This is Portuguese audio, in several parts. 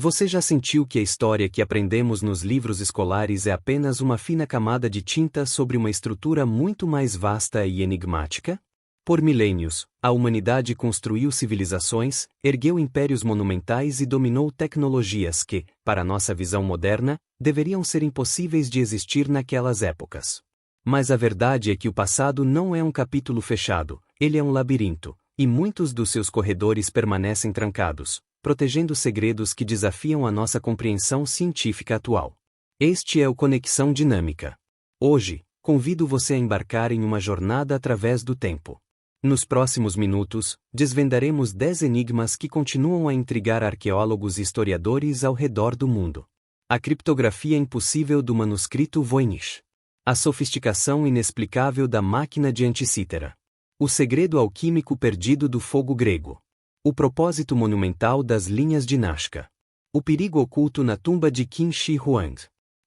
Você já sentiu que a história que aprendemos nos livros escolares é apenas uma fina camada de tinta sobre uma estrutura muito mais vasta e enigmática? Por milênios, a humanidade construiu civilizações, ergueu impérios monumentais e dominou tecnologias que, para nossa visão moderna, deveriam ser impossíveis de existir naquelas épocas. Mas a verdade é que o passado não é um capítulo fechado, ele é um labirinto, e muitos dos seus corredores permanecem trancados, protegendo segredos que desafiam a nossa compreensão científica atual. Este é o Conexão Dinâmica. Hoje, convido você a embarcar em uma jornada através do tempo. Nos próximos minutos, desvendaremos 10 enigmas que continuam a intrigar arqueólogos e historiadores ao redor do mundo. A criptografia impossível do manuscrito Voynich. A sofisticação inexplicável da máquina de Anticítera. O segredo alquímico perdido do fogo grego. O propósito monumental das linhas de Nazca. O perigo oculto na tumba de Qin Shi Huang.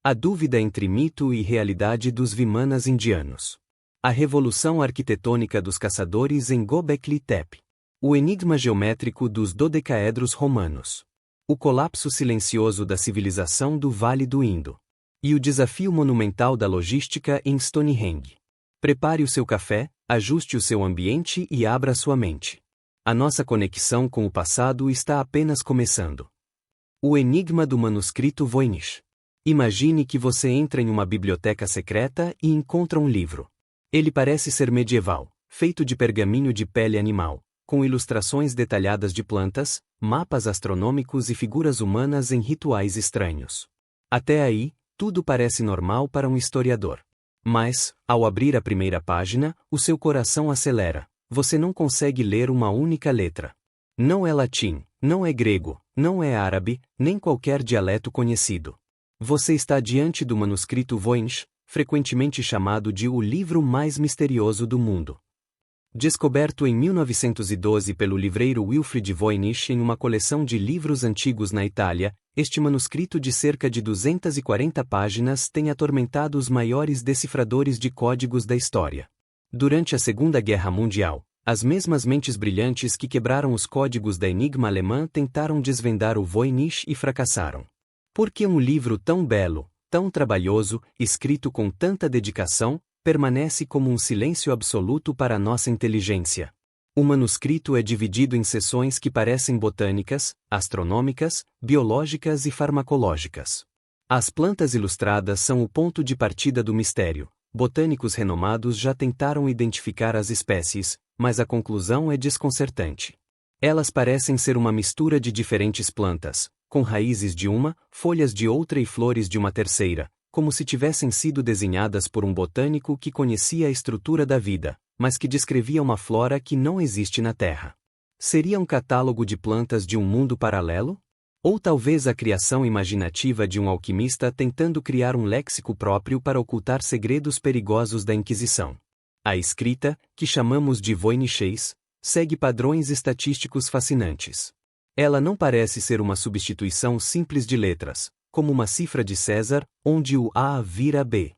A dúvida entre mito e realidade dos Vimanas indianos. A revolução arquitetônica dos caçadores em Göbekli Tepe. O enigma geométrico dos dodecaedros romanos. O colapso silencioso da civilização do Vale do Indo. E o desafio monumental da logística em Stonehenge. Prepare o seu café, ajuste o seu ambiente e abra sua mente. A nossa conexão com o passado está apenas começando. O enigma do manuscrito Voynich. Imagine que você entra em uma biblioteca secreta e encontra um livro. Ele parece ser medieval, feito de pergaminho de pele animal, com ilustrações detalhadas de plantas, mapas astronômicos e figuras humanas em rituais estranhos. Até aí, tudo parece normal para um historiador. Mas, ao abrir a primeira página, o seu coração acelera. Você não consegue ler uma única letra. Não é latim, não é grego, não é árabe, nem qualquer dialeto conhecido. Você está diante do manuscrito Voynich, frequentemente chamado de o livro mais misterioso do mundo. Descoberto em 1912 pelo livreiro Wilfrid Voynich em uma coleção de livros antigos na Itália, este manuscrito de cerca de 240 páginas tem atormentado os maiores decifradores de códigos da história. Durante a Segunda Guerra Mundial, as mesmas mentes brilhantes que quebraram os códigos da Enigma alemã tentaram desvendar o Voynich e fracassaram. Por que um livro tão belo, tão trabalhoso, escrito com tanta dedicação, permanece como um silêncio absoluto para nossa inteligência? O manuscrito é dividido em seções que parecem botânicas, astronômicas, biológicas e farmacológicas. As plantas ilustradas são o ponto de partida do mistério. Botânicos renomados já tentaram identificar as espécies, mas a conclusão é desconcertante. Elas parecem ser uma mistura de diferentes plantas, com raízes de uma, folhas de outra e flores de uma terceira, como se tivessem sido desenhadas por um botânico que conhecia a estrutura da vida, mas que descrevia uma flora que não existe na Terra. Seria um catálogo de plantas de um mundo paralelo? Ou talvez a criação imaginativa de um alquimista tentando criar um léxico próprio para ocultar segredos perigosos da Inquisição. A escrita, que chamamos de voynichês, segue padrões estatísticos fascinantes. Ela não parece ser uma substituição simples de letras, como uma cifra de César, onde o A vira B.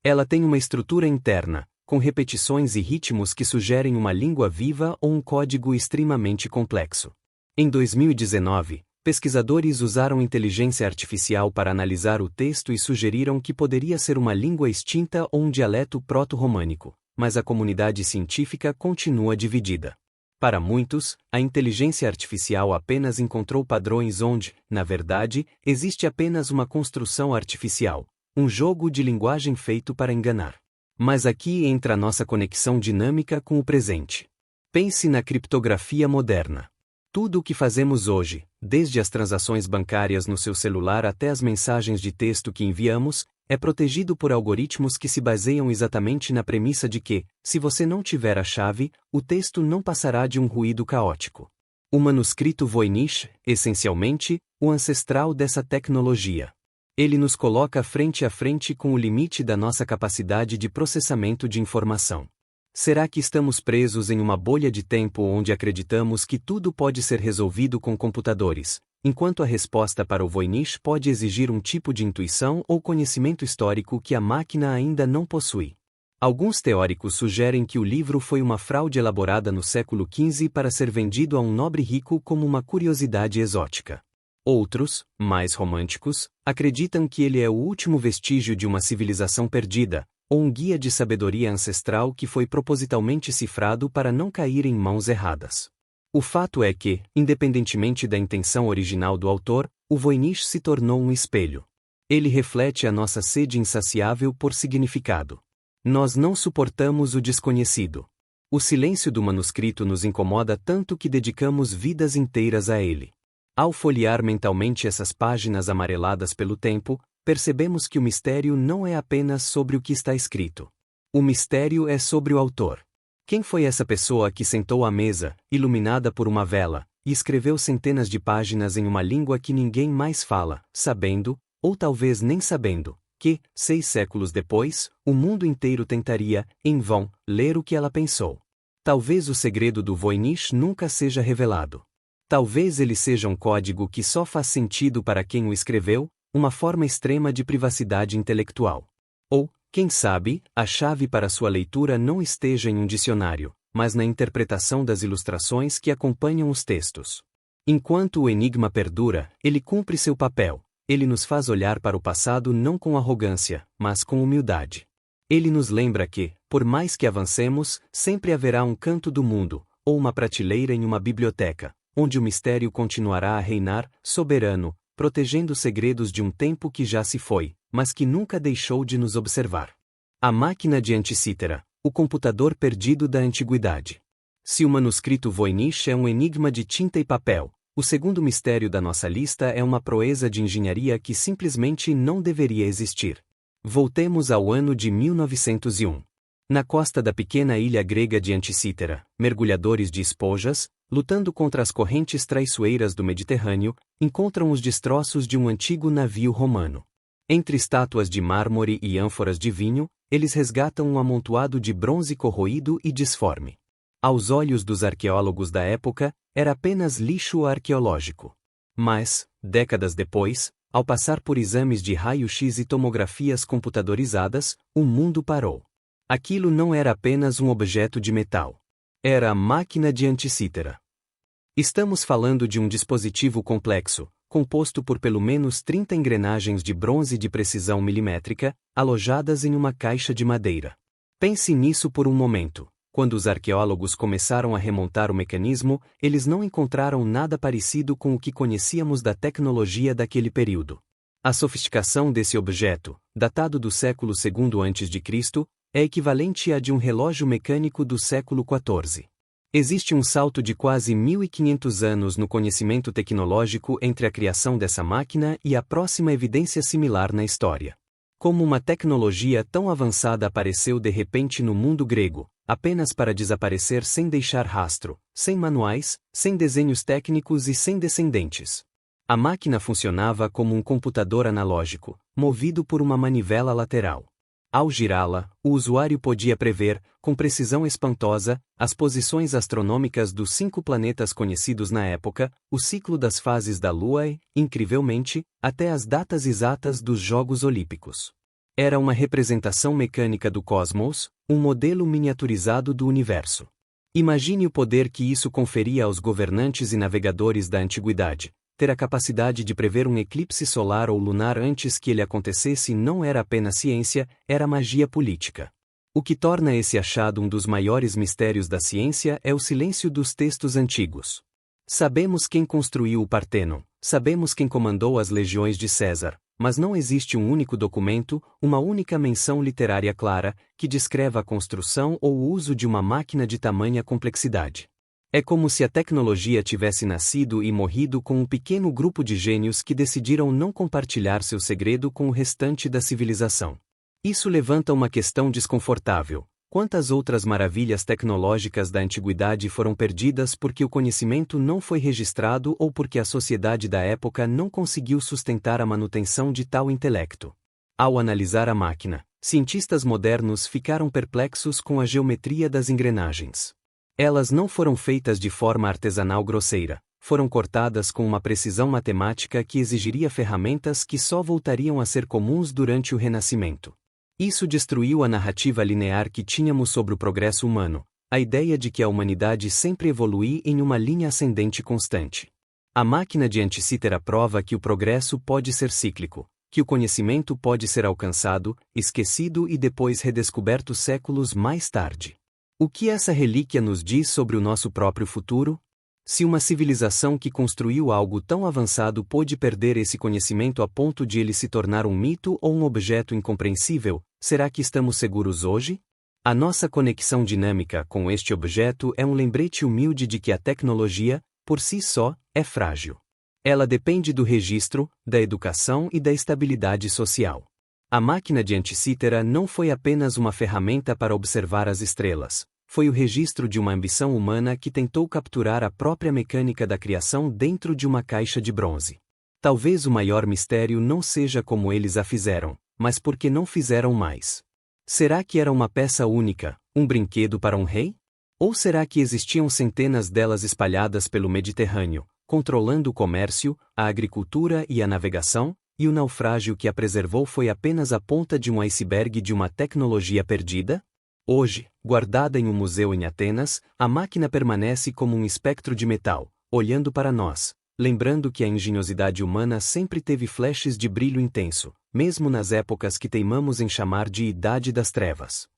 Ela tem uma estrutura interna, com repetições e ritmos que sugerem uma língua viva ou um código extremamente complexo. Em 2019, pesquisadores usaram inteligência artificial para analisar o texto e sugeriram que poderia ser uma língua extinta ou um dialeto proto-românico, mas a comunidade científica continua dividida. Para muitos, a inteligência artificial apenas encontrou padrões onde, na verdade, existe apenas uma construção artificial, um jogo de linguagem feito para enganar. Mas aqui entra a nossa conexão dinâmica com o presente. Pense na criptografia moderna. Tudo o que fazemos hoje, desde as transações bancárias no seu celular até as mensagens de texto que enviamos, é protegido por algoritmos que se baseiam exatamente na premissa de que, se você não tiver a chave, o texto não passará de um ruído caótico. O manuscrito Voynich, essencialmente, o ancestral dessa tecnologia. Ele nos coloca frente a frente com o limite da nossa capacidade de processamento de informação. Será que estamos presos em uma bolha de tempo onde acreditamos que tudo pode ser resolvido com computadores, enquanto a resposta para o Voynich pode exigir um tipo de intuição ou conhecimento histórico que a máquina ainda não possui? Alguns teóricos sugerem que o livro foi uma fraude elaborada no século XV para ser vendido a um nobre rico como uma curiosidade exótica. Outros, mais românticos, acreditam que ele é o último vestígio de uma civilização perdida, ou um guia de sabedoria ancestral que foi propositalmente cifrado para não cair em mãos erradas. O fato é que, independentemente da intenção original do autor, o Voynich se tornou um espelho. Ele reflete a nossa sede insaciável por significado. Nós não suportamos o desconhecido. O silêncio do manuscrito nos incomoda tanto que dedicamos vidas inteiras a ele. Ao folhear mentalmente essas páginas amareladas pelo tempo, percebemos que o mistério não é apenas sobre o que está escrito. O mistério é sobre o autor. Quem foi essa pessoa que sentou à mesa, iluminada por uma vela, e escreveu centenas de páginas em uma língua que ninguém mais fala, sabendo, ou talvez nem sabendo, que, 6 séculos depois, o mundo inteiro tentaria, em vão, ler o que ela pensou? Talvez o segredo do Voynich nunca seja revelado. Talvez ele seja um código que só faz sentido para quem o escreveu, uma forma extrema de privacidade intelectual. Ou, quem sabe, a chave para sua leitura não esteja em um dicionário, mas na interpretação das ilustrações que acompanham os textos. Enquanto o enigma perdura, ele cumpre seu papel. Ele nos faz olhar para o passado não com arrogância, mas com humildade. Ele nos lembra que, por mais que avancemos, sempre haverá um canto do mundo, ou uma prateleira em uma biblioteca, onde o mistério continuará a reinar, soberano, protegendo os segredos de um tempo que já se foi, mas que nunca deixou de nos observar. A máquina de Anticítera, o computador perdido da antiguidade. Se o manuscrito Voynich é um enigma de tinta e papel, o segundo mistério da nossa lista é uma proeza de engenharia que simplesmente não deveria existir. Voltemos ao ano de 1901. Na costa da pequena ilha grega de Anticítera, mergulhadores de esponjas, lutando contra as correntes traiçoeiras do Mediterrâneo, encontram os destroços de um antigo navio romano. Entre estátuas de mármore e ânforas de vinho, eles resgatam um amontoado de bronze corroído e disforme. Aos olhos dos arqueólogos da época, era apenas lixo arqueológico. Mas, décadas depois, ao passar por exames de raio-x e tomografias computadorizadas, o mundo parou. Aquilo não era apenas um objeto de metal. Era a máquina de Anticítera. Estamos falando de um dispositivo complexo, composto por pelo menos 30 engrenagens de bronze de precisão milimétrica, alojadas em uma caixa de madeira. Pense nisso por um momento. Quando os arqueólogos começaram a remontar o mecanismo, eles não encontraram nada parecido com o que conhecíamos da tecnologia daquele período. A sofisticação desse objeto, datado do século II a.C., é equivalente à de um relógio mecânico do século XIV. Existe um salto de quase 1500 anos no conhecimento tecnológico entre a criação dessa máquina e a próxima evidência similar na história. Como uma tecnologia tão avançada apareceu de repente no mundo grego, apenas para desaparecer sem deixar rastro, sem manuais, sem desenhos técnicos e sem descendentes. A máquina funcionava como um computador analógico, movido por uma manivela lateral. Ao girá-la, o usuário podia prever, com precisão espantosa, as posições astronômicas dos 5 planetas conhecidos na época, o ciclo das fases da Lua e, incrivelmente, até as datas exatas dos Jogos Olímpicos. Era uma representação mecânica do cosmos, um modelo miniaturizado do universo. Imagine o poder que isso conferia aos governantes e navegadores da antiguidade. Ter a capacidade de prever um eclipse solar ou lunar antes que ele acontecesse não era apenas ciência, era magia política. O que torna esse achado um dos maiores mistérios da ciência é o silêncio dos textos antigos. Sabemos quem construiu o Partênon, sabemos quem comandou as legiões de César, mas não existe um único documento, uma única menção literária clara, que descreva a construção ou o uso de uma máquina de tamanha complexidade. É como se a tecnologia tivesse nascido e morrido com um pequeno grupo de gênios que decidiram não compartilhar seu segredo com o restante da civilização. Isso levanta uma questão desconfortável. Quantas outras maravilhas tecnológicas da antiguidade foram perdidas porque o conhecimento não foi registrado ou porque a sociedade da época não conseguiu sustentar a manutenção de tal intelecto? Ao analisar a máquina, cientistas modernos ficaram perplexos com a geometria das engrenagens. Elas não foram feitas de forma artesanal grosseira, foram cortadas com uma precisão matemática que exigiria ferramentas que só voltariam a ser comuns durante o Renascimento. Isso destruiu a narrativa linear que tínhamos sobre o progresso humano, a ideia de que a humanidade sempre evolui em uma linha ascendente constante. A máquina de Anticítera prova que o progresso pode ser cíclico, que o conhecimento pode ser alcançado, esquecido e depois redescoberto séculos mais tarde. O que essa relíquia nos diz sobre o nosso próprio futuro? Se uma civilização que construiu algo tão avançado pôde perder esse conhecimento a ponto de ele se tornar um mito ou um objeto incompreensível, será que estamos seguros hoje? A nossa conexão dinâmica com este objeto é um lembrete humilde de que a tecnologia, por si só, é frágil. Ela depende do registro, da educação e da estabilidade social. A máquina de Anticítera não foi apenas uma ferramenta para observar as estrelas, foi o registro de uma ambição humana que tentou capturar a própria mecânica da criação dentro de uma caixa de bronze. Talvez o maior mistério não seja como eles a fizeram, mas por que não fizeram mais. Será que era uma peça única, um brinquedo para um rei? Ou será que existiam centenas delas espalhadas pelo Mediterrâneo, controlando o comércio, a agricultura e a navegação, e o naufrágio que a preservou foi apenas a ponta de um iceberg de uma tecnologia perdida? Hoje, guardada em um museu em Atenas, a máquina permanece como um espectro de metal, olhando para nós, lembrando que a engenhosidade humana sempre teve flashes de brilho intenso, mesmo nas épocas que teimamos em chamar de Idade das Trevas.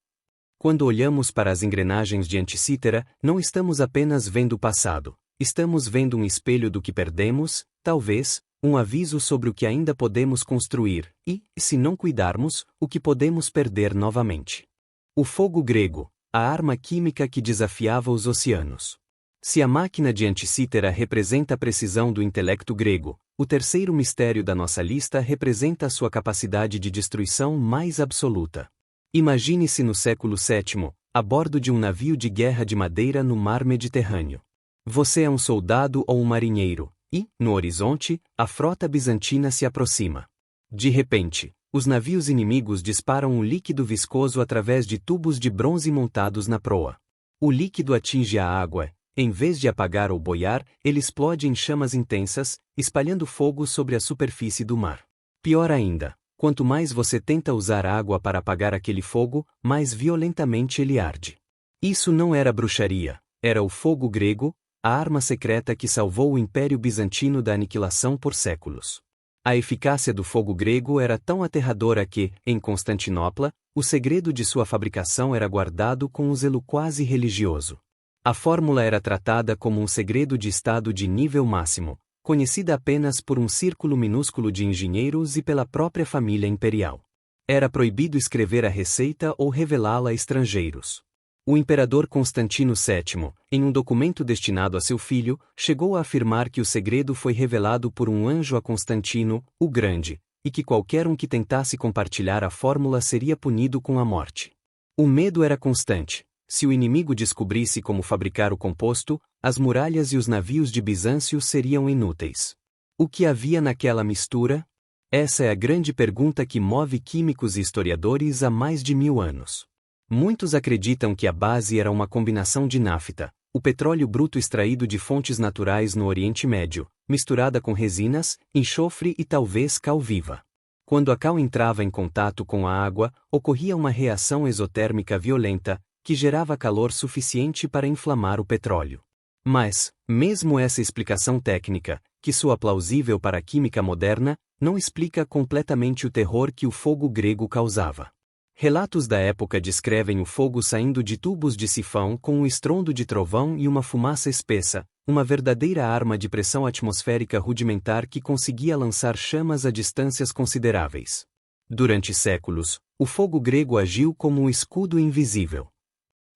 Quando olhamos para as engrenagens de Anticítera, não estamos apenas vendo o passado, estamos vendo um espelho do que perdemos, talvez, um aviso sobre o que ainda podemos construir, e, se não cuidarmos, o que podemos perder novamente. O fogo grego, a arma química que desafiava os oceanos. Se a máquina de Anticítera representa a precisão do intelecto grego, o terceiro mistério da nossa lista representa a sua capacidade de destruição mais absoluta. Imagine-se no século VII, a bordo de um navio de guerra de madeira no mar Mediterrâneo. Você é um soldado ou um marinheiro, e, no horizonte, a frota bizantina se aproxima. De repente, os navios inimigos disparam um líquido viscoso através de tubos de bronze montados na proa. O líquido atinge a água, em vez de apagar ou boiar, ele explode em chamas intensas, espalhando fogo sobre a superfície do mar. Pior ainda, quanto mais você tenta usar água para apagar aquele fogo, mais violentamente ele arde. Isso não era bruxaria, era o fogo grego, a arma secreta que salvou o Império Bizantino da aniquilação por séculos. A eficácia do fogo grego era tão aterradora que, em Constantinopla, o segredo de sua fabricação era guardado com um zelo quase religioso. A fórmula era tratada como um segredo de estado de nível máximo, conhecida apenas por um círculo minúsculo de engenheiros e pela própria família imperial. Era proibido escrever a receita ou revelá-la a estrangeiros. O imperador Constantino VII, em um documento destinado a seu filho, chegou a afirmar que o segredo foi revelado por um anjo a Constantino, o Grande, e que qualquer um que tentasse compartilhar a fórmula seria punido com a morte. O medo era constante. Se o inimigo descobrisse como fabricar o composto, as muralhas e os navios de Bizâncio seriam inúteis. O que havia naquela mistura? Essa é a grande pergunta que move químicos e historiadores há mais de 1000 anos. Muitos acreditam que a base era uma combinação de nafta, o petróleo bruto extraído de fontes naturais no Oriente Médio, misturada com resinas, enxofre e talvez cal viva. Quando a cal entrava em contato com a água, ocorria uma reação exotérmica violenta, que gerava calor suficiente para inflamar o petróleo. Mas, mesmo essa explicação técnica, que soa plausível para a química moderna, não explica completamente o terror que o fogo grego causava. Relatos da época descrevem o fogo saindo de tubos de sifão com um estrondo de trovão e uma fumaça espessa, uma verdadeira arma de pressão atmosférica rudimentar que conseguia lançar chamas a distâncias consideráveis. Durante séculos, o fogo grego agiu como um escudo invisível.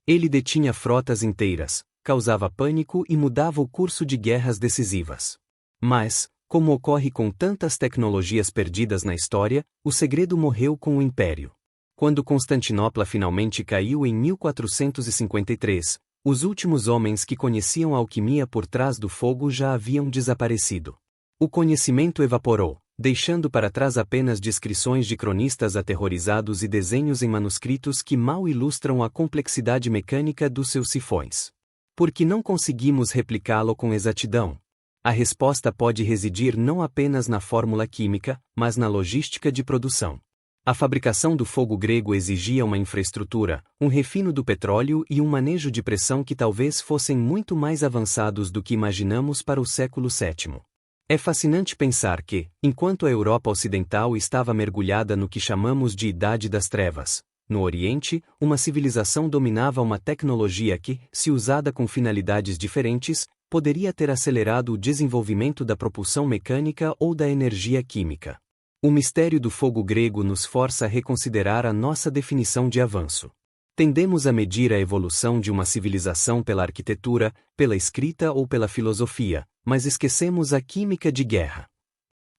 Ele detinha frotas inteiras, causava pânico e mudava o curso de guerras decisivas. Mas, como ocorre com tantas tecnologias perdidas na história, o segredo morreu com o Império. Quando Constantinopla finalmente caiu em 1453, os últimos homens que conheciam a alquimia por trás do fogo já haviam desaparecido. O conhecimento evaporou, deixando para trás apenas descrições de cronistas aterrorizados e desenhos em manuscritos que mal ilustram a complexidade mecânica dos seus sifões. Por que não conseguimos replicá-lo com exatidão? A resposta pode residir não apenas na fórmula química, mas na logística de produção. A fabricação do fogo grego exigia uma infraestrutura, um refino do petróleo e um manejo de pressão que talvez fossem muito mais avançados do que imaginamos para o século VII. É fascinante pensar que, enquanto a Europa Ocidental estava mergulhada no que chamamos de Idade das Trevas, no Oriente, uma civilização dominava uma tecnologia que, se usada com finalidades diferentes, poderia ter acelerado o desenvolvimento da propulsão mecânica ou da energia química. O mistério do fogo grego nos força a reconsiderar a nossa definição de avanço. Tendemos a medir a evolução de uma civilização pela arquitetura, pela escrita ou pela filosofia, mas esquecemos a química de guerra.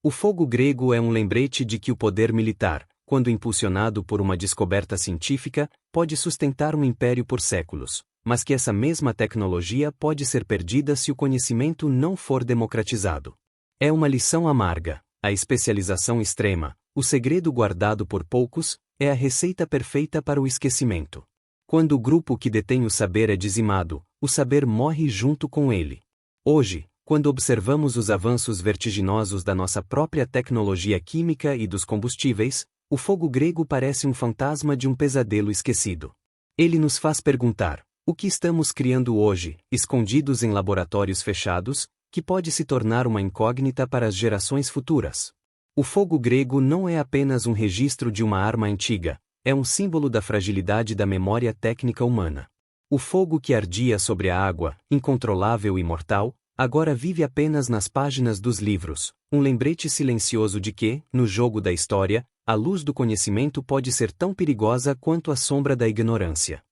O fogo grego é um lembrete de que o poder militar, quando impulsionado por uma descoberta científica, pode sustentar um império por séculos, mas que essa mesma tecnologia pode ser perdida se o conhecimento não for democratizado. É uma lição amarga. A especialização extrema, o segredo guardado por poucos, é a receita perfeita para o esquecimento. Quando o grupo que detém o saber é dizimado, o saber morre junto com ele. Hoje, quando observamos os avanços vertiginosos da nossa própria tecnologia química e dos combustíveis, o fogo grego parece um fantasma de um pesadelo esquecido. Ele nos faz perguntar: o que estamos criando hoje, escondidos em laboratórios fechados, que pode se tornar uma incógnita para as gerações futuras? O fogo grego não é apenas um registro de uma arma antiga, é um símbolo da fragilidade da memória técnica humana. O fogo que ardia sobre a água, incontrolável e mortal, agora vive apenas nas páginas dos livros, um lembrete silencioso de que, no jogo da história, a luz do conhecimento pode ser tão perigosa quanto a sombra da ignorância.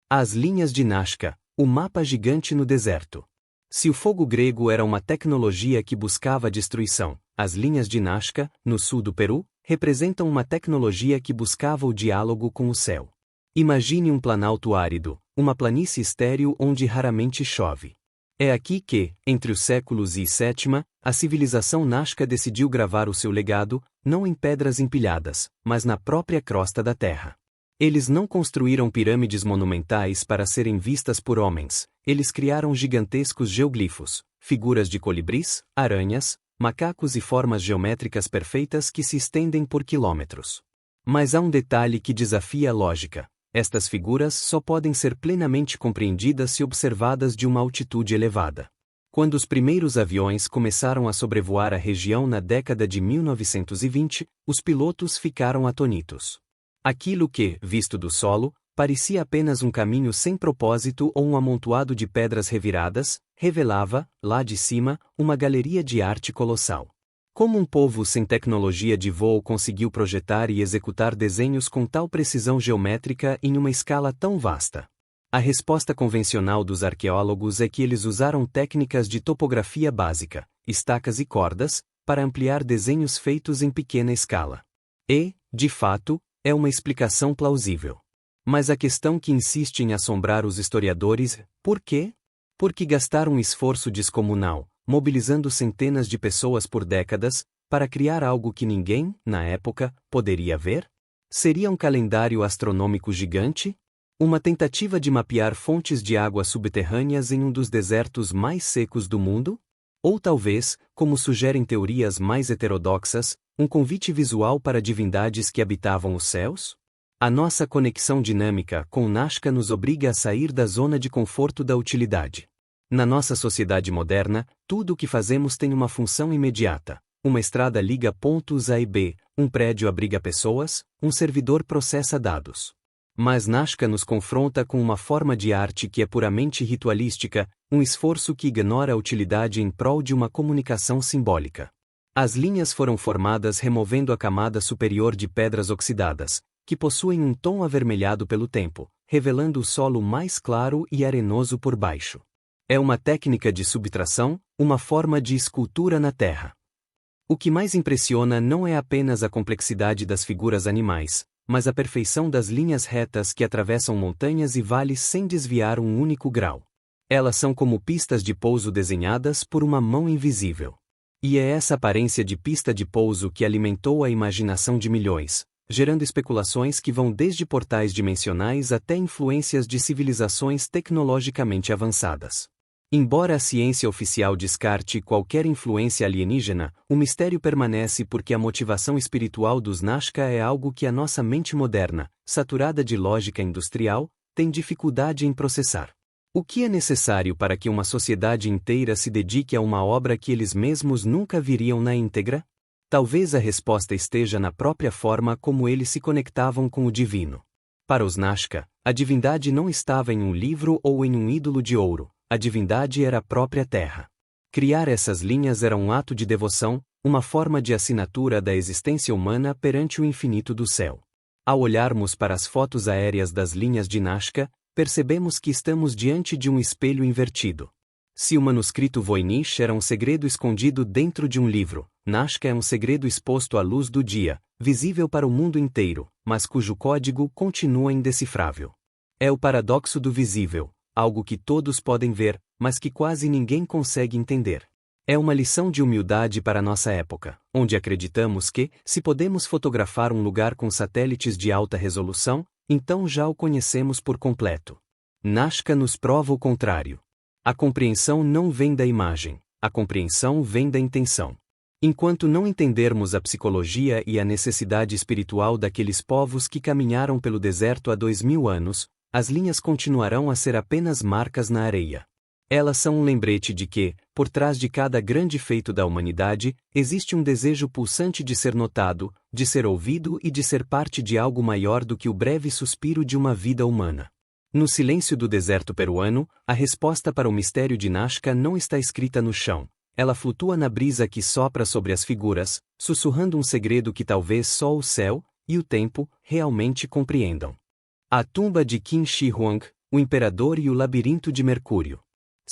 As linhas de Nazca, o mapa gigante no deserto. Se o fogo grego era uma tecnologia que buscava a destruição, as linhas de Nazca, no sul do Peru, representam uma tecnologia que buscava o diálogo com o céu. Imagine um planalto árido, uma planície estéril onde raramente chove. É aqui que, entre os séculos I e VII, a civilização Nazca decidiu gravar o seu legado, não em pedras empilhadas, mas na própria crosta da terra. Eles não construíram pirâmides monumentais para serem vistas por homens, eles criaram gigantescos geoglifos, figuras de colibris, aranhas, macacos e formas geométricas perfeitas que se estendem por quilômetros. Mas há um detalhe que desafia a lógica: estas figuras só podem ser plenamente compreendidas se observadas de uma altitude elevada. Quando os primeiros aviões começaram a sobrevoar a região na década de 1920, os pilotos ficaram atônitos. Aquilo que, visto do solo, parecia apenas um caminho sem propósito ou um amontoado de pedras reviradas, revelava, lá de cima, uma galeria de arte colossal. Como um povo sem tecnologia de voo conseguiu projetar e executar desenhos com tal precisão geométrica em uma escala tão vasta? A resposta convencional dos arqueólogos é que eles usaram técnicas de topografia básica, estacas e cordas, para ampliar desenhos feitos em pequena escala. E, de fato, é uma explicação plausível. Mas a questão que insiste em assombrar os historiadores: por quê? Porque gastar um esforço descomunal, mobilizando centenas de pessoas por décadas, para criar algo que ninguém, na época, poderia ver? Seria um calendário astronômico gigante? Uma tentativa de mapear fontes de água subterrâneas em um dos desertos mais secos do mundo? Ou talvez, como sugerem teorias mais heterodoxas, um convite visual para divindades que habitavam os céus? A nossa conexão dinâmica com Nazca nos obriga a sair da zona de conforto da utilidade. Na nossa sociedade moderna, tudo o que fazemos tem uma função imediata. Uma estrada liga pontos A e B, um prédio abriga pessoas, um servidor processa dados. Mas Nazca nos confronta com uma forma de arte que é puramente ritualística, um esforço que ignora a utilidade em prol de uma comunicação simbólica. As linhas foram formadas removendo a camada superior de pedras oxidadas, que possuem um tom avermelhado pelo tempo, revelando o solo mais claro e arenoso por baixo. É uma técnica de subtração, uma forma de escultura na terra. O que mais impressiona não é apenas a complexidade das figuras animais, mas a perfeição das linhas retas que atravessam montanhas e vales sem desviar um único grau. Elas são como pistas de pouso desenhadas por uma mão invisível. E é essa aparência de pista de pouso que alimentou a imaginação de milhões, gerando especulações que vão desde portais dimensionais até influências de civilizações tecnologicamente avançadas. Embora a ciência oficial descarte qualquer influência alienígena, o mistério permanece porque a motivação espiritual dos Nazca é algo que a nossa mente moderna, saturada de lógica industrial, tem dificuldade em processar. O que é necessário para que uma sociedade inteira se dedique a uma obra que eles mesmos nunca viriam na íntegra? Talvez a resposta esteja na própria forma como eles se conectavam com o divino. Para os Nazca, a divindade não estava em um livro ou em um ídolo de ouro, a divindade era a própria terra. Criar essas linhas era um ato de devoção, uma forma de assinatura da existência humana perante o infinito do céu. Ao olharmos para as fotos aéreas das linhas de Nazca, percebemos que estamos diante de um espelho invertido. Se o manuscrito Voynich era um segredo escondido dentro de um livro, Nazca é um segredo exposto à luz do dia, visível para o mundo inteiro, mas cujo código continua indecifrável. É o paradoxo do visível, algo que todos podem ver, mas que quase ninguém consegue entender. É uma lição de humildade para nossa época, onde acreditamos que, se podemos fotografar um lugar com satélites de alta resolução, então já o conhecemos por completo. Nazca nos prova o contrário. A compreensão não vem da imagem, a compreensão vem da intenção. Enquanto não entendermos a psicologia e a necessidade espiritual daqueles povos que caminharam pelo deserto há 2000 anos, as linhas continuarão a ser apenas marcas na areia. Elas são um lembrete de que, por trás de cada grande feito da humanidade, existe um desejo pulsante de ser notado, de ser ouvido e de ser parte de algo maior do que o breve suspiro de uma vida humana. No silêncio do deserto peruano, a resposta para o mistério de Nazca não está escrita no chão. Ela flutua na brisa que sopra sobre as figuras, sussurrando um segredo que talvez só o céu e o tempo realmente compreendam. A tumba de Qin Shi Huang, o imperador e o labirinto de Mercúrio.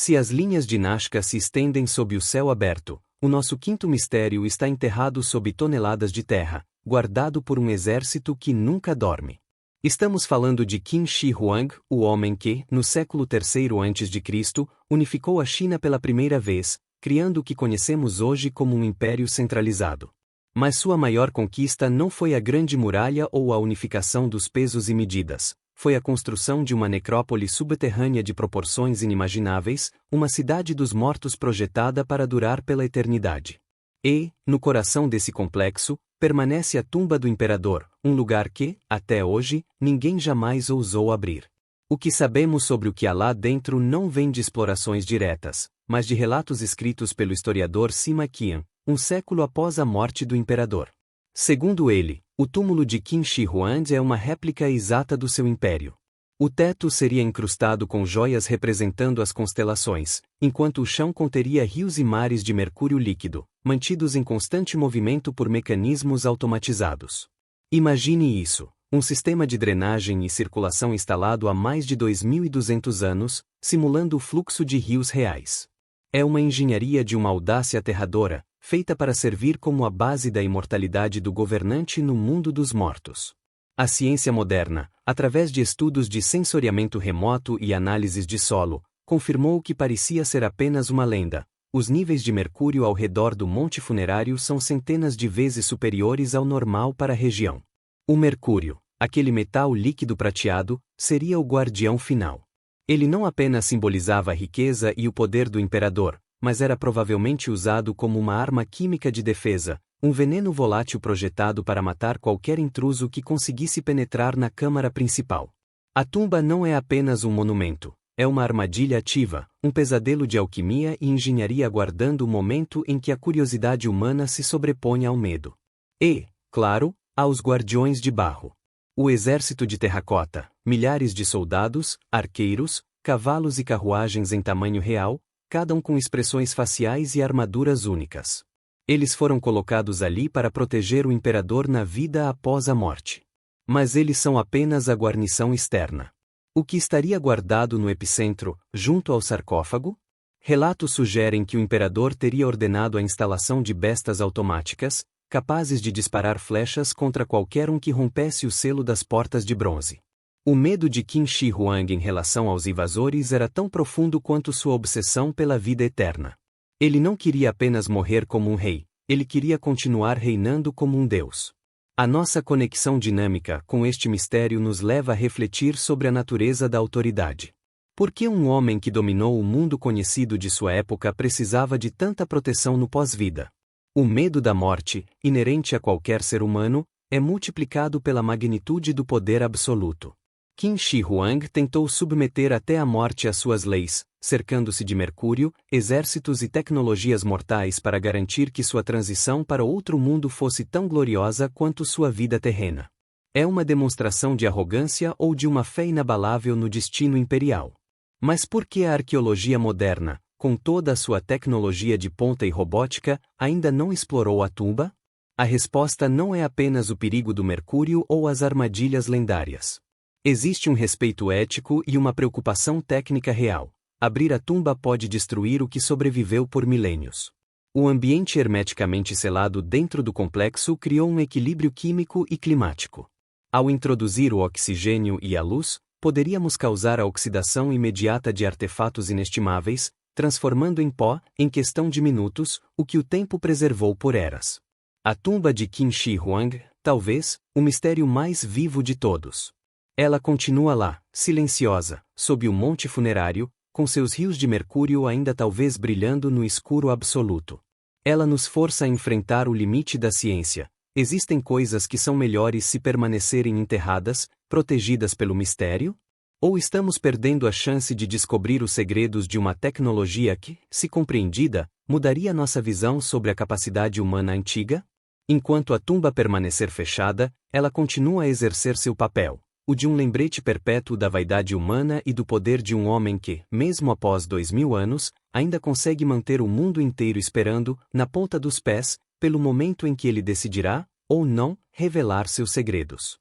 Se as linhas de Nazca se estendem sob o céu aberto, o nosso quinto mistério está enterrado sob toneladas de terra, guardado por um exército que nunca dorme. Estamos falando de Qin Shi Huang, o homem que, no século III a.C., unificou a China pela primeira vez, criando o que conhecemos hoje como um império centralizado. Mas sua maior conquista não foi a Grande Muralha ou a unificação dos pesos e medidas, foi a construção de uma necrópole subterrânea de proporções inimagináveis, uma cidade dos mortos projetada para durar pela eternidade. E, no coração desse complexo, permanece a tumba do imperador, um lugar que, até hoje, ninguém jamais ousou abrir. O que sabemos sobre o que há lá dentro não vem de explorações diretas, mas de relatos escritos pelo historiador Sima Qian, um século após a morte do imperador. Segundo ele, o túmulo de Qin Shi Huang é uma réplica exata do seu império. O teto seria incrustado com joias representando as constelações, enquanto o chão conteria rios e mares de mercúrio líquido, mantidos em constante movimento por mecanismos automatizados. Imagine isso, um sistema de drenagem e circulação instalado há mais de 2.200 anos, simulando o fluxo de rios reais. É uma engenharia de uma audácia aterradora, feita para servir como a base da imortalidade do governante no mundo dos mortos. A ciência moderna, através de estudos de sensoriamento remoto e análises de solo, confirmou o que parecia ser apenas uma lenda. Os níveis de mercúrio ao redor do monte funerário são centenas de vezes superiores ao normal para a região. O mercúrio, aquele metal líquido prateado, seria o guardião final. Ele não apenas simbolizava a riqueza e o poder do imperador, mas era provavelmente usado como uma arma química de defesa, um veneno volátil projetado para matar qualquer intruso que conseguisse penetrar na câmara principal. A tumba não é apenas um monumento, é uma armadilha ativa, um pesadelo de alquimia e engenharia aguardando o momento em que a curiosidade humana se sobrepõe ao medo. E, claro, aos guardiões de barro. O exército de terracota, milhares de soldados, arqueiros, cavalos e carruagens em tamanho real, cada um com expressões faciais e armaduras únicas. Eles foram colocados ali para proteger o imperador na vida após a morte. Mas eles são apenas a guarnição externa. O que estaria guardado no epicentro, junto ao sarcófago? Relatos sugerem que o imperador teria ordenado a instalação de bestas automáticas, capazes de disparar flechas contra qualquer um que rompesse o selo das portas de bronze. O medo de Qin Shi Huang em relação aos invasores era tão profundo quanto sua obsessão pela vida eterna. Ele não queria apenas morrer como um rei, ele queria continuar reinando como um deus. A nossa conexão dinâmica com este mistério nos leva a refletir sobre a natureza da autoridade. Por que um homem que dominou o mundo conhecido de sua época precisava de tanta proteção no pós-vida? O medo da morte, inerente a qualquer ser humano, é multiplicado pela magnitude do poder absoluto. Qin Shi Huang tentou submeter até a morte às suas leis, cercando-se de Mercúrio, exércitos e tecnologias mortais para garantir que sua transição para outro mundo fosse tão gloriosa quanto sua vida terrena. É uma demonstração de arrogância ou de uma fé inabalável no destino imperial? Mas por que a arqueologia moderna, com toda a sua tecnologia de ponta e robótica, ainda não explorou a tumba? A resposta não é apenas o perigo do Mercúrio ou as armadilhas lendárias. Existe um respeito ético e uma preocupação técnica real. Abrir a tumba pode destruir o que sobreviveu por milênios. O ambiente hermeticamente selado dentro do complexo criou um equilíbrio químico e climático. Ao introduzir o oxigênio e a luz, poderíamos causar a oxidação imediata de artefatos inestimáveis, transformando em pó, em questão de minutos, o que o tempo preservou por eras. A tumba de Qin Shi Huang, talvez, o mistério mais vivo de todos. Ela continua lá, silenciosa, sob o monte funerário, com seus rios de mercúrio ainda talvez brilhando no escuro absoluto. Ela nos força a enfrentar o limite da ciência. Existem coisas que são melhores se permanecerem enterradas, protegidas pelo mistério? Ou estamos perdendo a chance de descobrir os segredos de uma tecnologia que, se compreendida, mudaria nossa visão sobre a capacidade humana antiga? Enquanto a tumba permanecer fechada, ela continua a exercer seu papel, o de um lembrete perpétuo da vaidade humana e do poder de um homem que, mesmo após 2000 anos, ainda consegue manter o mundo inteiro esperando, na ponta dos pés, pelo momento em que ele decidirá, ou não, revelar seus segredos.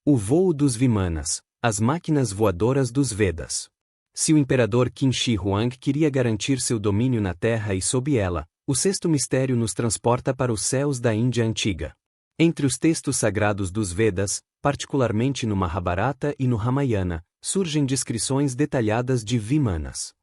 O voo dos Vimanas, as máquinas voadoras dos Vedas. Se o imperador Qin Shi Huang queria garantir seu domínio na Terra e sob ela, o sexto mistério nos transporta para os céus da Índia antiga. Entre os textos sagrados dos Vedas, particularmente no Mahabharata e no Ramayana, surgem descrições detalhadas de Vimanas.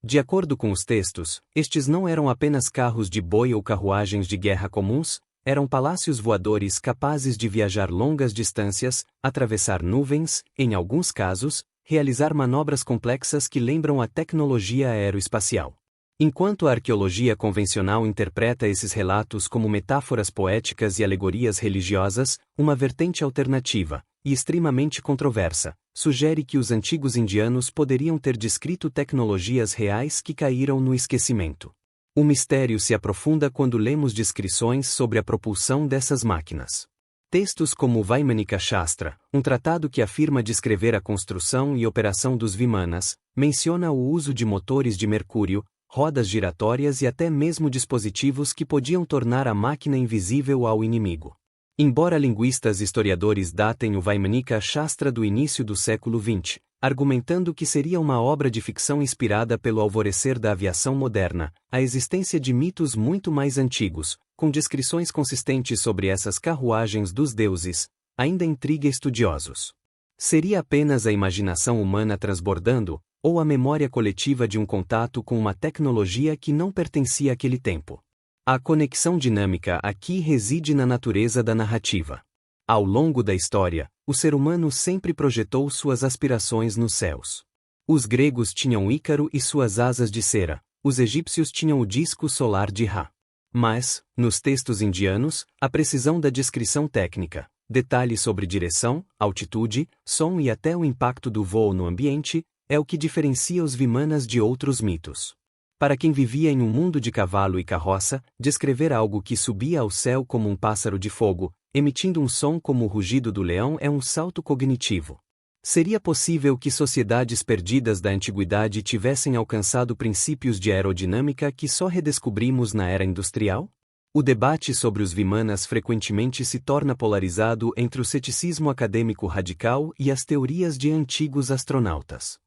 De acordo com os textos, estes não eram apenas carros de boi ou carruagens de guerra comuns, eram palácios voadores capazes de viajar longas distâncias, atravessar nuvens, em alguns casos, realizar manobras complexas que lembram a tecnologia aeroespacial. Enquanto a arqueologia convencional interpreta esses relatos como metáforas poéticas e alegorias religiosas, uma vertente alternativa, e extremamente controversa, sugere que os antigos indianos poderiam ter descrito tecnologias reais que caíram no esquecimento. O mistério se aprofunda quando lemos descrições sobre a propulsão dessas máquinas. Textos como o Vaimanika Shastra, um tratado que afirma descrever a construção e operação dos Vimanas, menciona o uso de motores de mercúrio, rodas giratórias e até mesmo dispositivos que podiam tornar a máquina invisível ao inimigo. Embora linguistas e historiadores datem o Vaimanika Shastra do início do século XX, argumentando que seria uma obra de ficção inspirada pelo alvorecer da aviação moderna, a existência de mitos muito mais antigos, com descrições consistentes sobre essas carruagens dos deuses, ainda intriga estudiosos. Seria apenas a imaginação humana transbordando, ou a memória coletiva de um contato com uma tecnologia que não pertencia àquele tempo? A conexão dinâmica aqui reside na natureza da narrativa. Ao longo da história, o ser humano sempre projetou suas aspirações nos céus. Os gregos tinham Ícaro e suas asas de cera, os egípcios tinham o disco solar de Ra. Mas, nos textos indianos, a precisão da descrição técnica, detalhes sobre direção, altitude, som e até o impacto do voo no ambiente, é o que diferencia os Vimanas de outros mitos. Para quem vivia em um mundo de cavalo e carroça, descrever algo que subia ao céu como um pássaro de fogo, emitindo um som como o rugido do leão é um salto cognitivo. Seria possível que sociedades perdidas da antiguidade tivessem alcançado princípios de aerodinâmica que só redescobrimos na era industrial? O debate sobre os Vimanas frequentemente se torna polarizado entre o ceticismo acadêmico radical e as teorias de antigos astronautas.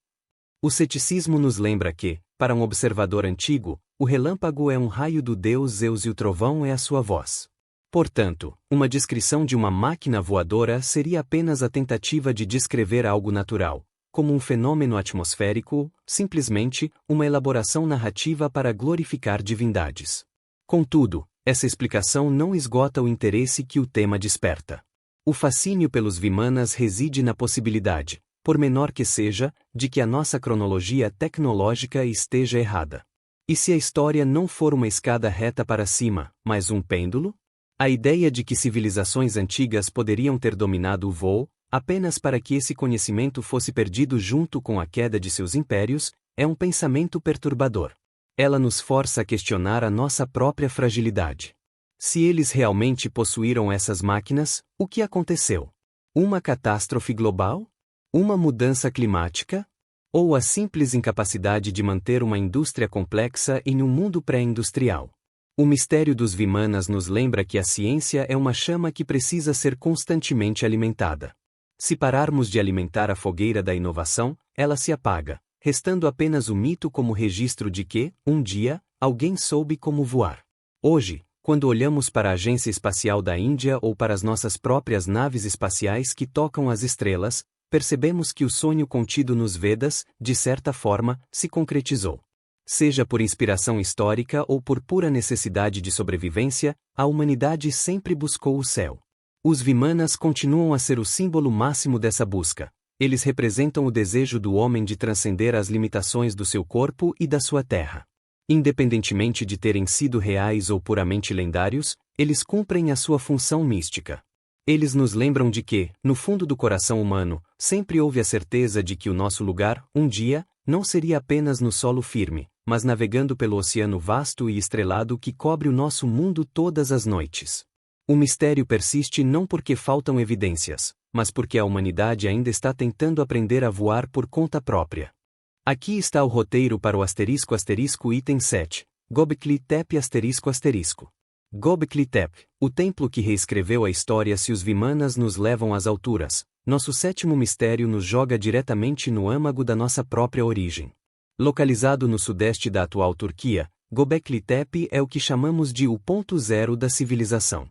O ceticismo nos lembra que, para um observador antigo, o relâmpago é um raio do deus Zeus e o trovão é a sua voz. Portanto, uma descrição de uma máquina voadora seria apenas a tentativa de descrever algo natural, como um fenômeno atmosférico, simplesmente uma elaboração narrativa para glorificar divindades. Contudo, essa explicação não esgota o interesse que o tema desperta. O fascínio pelos Vimanas reside na possibilidade, por menor que seja, de que a nossa cronologia tecnológica esteja errada. E se a história não for uma escada reta para cima, mas um pêndulo? A ideia de que civilizações antigas poderiam ter dominado o voo, apenas para que esse conhecimento fosse perdido junto com a queda de seus impérios, é um pensamento perturbador. Ela nos força a questionar a nossa própria fragilidade. Se eles realmente possuíram essas máquinas, o que aconteceu? Uma catástrofe global? Uma mudança climática? Ou a simples incapacidade de manter uma indústria complexa em um mundo pré-industrial? O mistério dos Vimanas nos lembra que a ciência é uma chama que precisa ser constantemente alimentada. Se pararmos de alimentar a fogueira da inovação, ela se apaga, restando apenas o mito como registro de que, um dia, alguém soube como voar. Hoje, quando olhamos para a Agência Espacial da Índia ou para as nossas próprias naves espaciais que tocam as estrelas, percebemos que o sonho contido nos Vedas, de certa forma, se concretizou. Seja por inspiração histórica ou por pura necessidade de sobrevivência, a humanidade sempre buscou o céu. Os Vimanas continuam a ser o símbolo máximo dessa busca. Eles representam o desejo do homem de transcender as limitações do seu corpo e da sua terra. Independentemente de terem sido reais ou puramente lendários, eles cumprem a sua função mística. Eles nos lembram de que, no fundo do coração humano, sempre houve a certeza de que o nosso lugar, um dia, não seria apenas no solo firme, mas navegando pelo oceano vasto e estrelado que cobre o nosso mundo todas as noites. O mistério persiste não porque faltam evidências, mas porque a humanidade ainda está tentando aprender a voar por conta própria. Aqui está o roteiro para o item 7, Göbekli Tepe ***. Göbekli Tepe, o templo que reescreveu a história. Se os Vimanas nos levam às alturas, nosso sétimo mistério nos joga diretamente no âmago da nossa própria origem. Localizado no sudeste da atual Turquia, Göbekli Tepe é o que chamamos de o ponto zero da civilização.